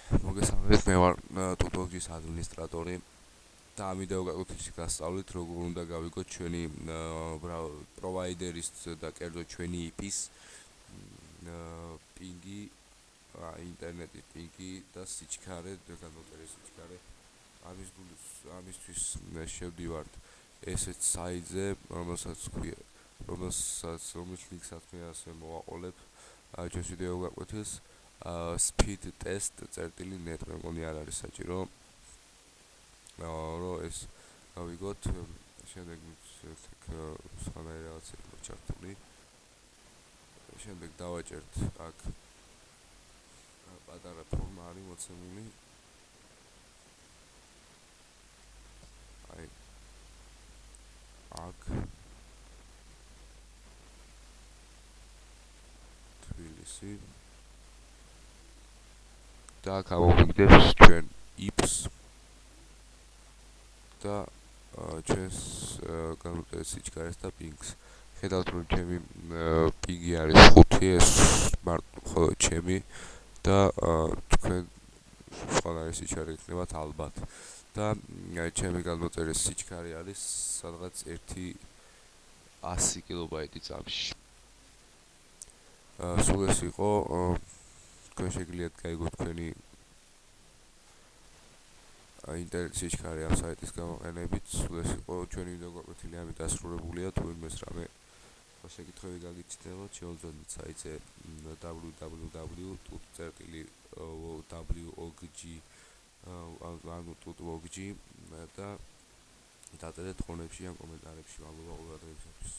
მოგესალმებით, მე ვარ TuTalk-ის ადმინისტრატორი და ამ ვიდეო გაკვეთილში გასწავლით, როგორ უნდა გავიგოთ ჩვენი პროვაიდერის და კერძოდ ჩვენი IP-ის პინგი, ინტერნეტის პინგი და სიჩქარე, განმარტების სიჩქარე. ამისთვის შევდივართ ესეთ საიტზე, რომლის ლინკსაც მე ასე მოვაყოლებ ჩვენს ვიდეო გაკვეთილს. speedtest.net მე მგონი არ არის საჭირო რომ ეს გავიგოთ შემდეგ სხვანაირი რაღაცები ჩართული შემდეგ დავაჭერთ აქ პატარა ფორმა არის მოცემული აი აქ თბილისი და გამოვიგდებს ჩვენ IP-ს და ჩვენს განმარტების სიჩქარეს და პინგს. ხედავთ რომ ჩემი პინგი არის 5, ეს მხოლოდ ჩემი და თქვენ სხვანაირი სიჩქარე იქნებათ ალბათ. და ჩემი განმარტების სიჩქარე არის სადღაც 100 კილობაიტი წამში. სულ ეს იყო თქვენ შეგიძლიათ გაიგოთ თქვენი ინტერნეტის სიჩქარე ამ საიტის გამოყენებით. სულ ეს იყო ჩვენი ვიდეო გაკვეთილი, ამით დასრულებულია. თუ იმეს რამე შეკითხვები გაგიჩნდებათ, შევძლებთ საიტზე www.tutlog და დაწერეთ ხონებში ან კომენტარებში. მადლობა ყურადღებისათვის.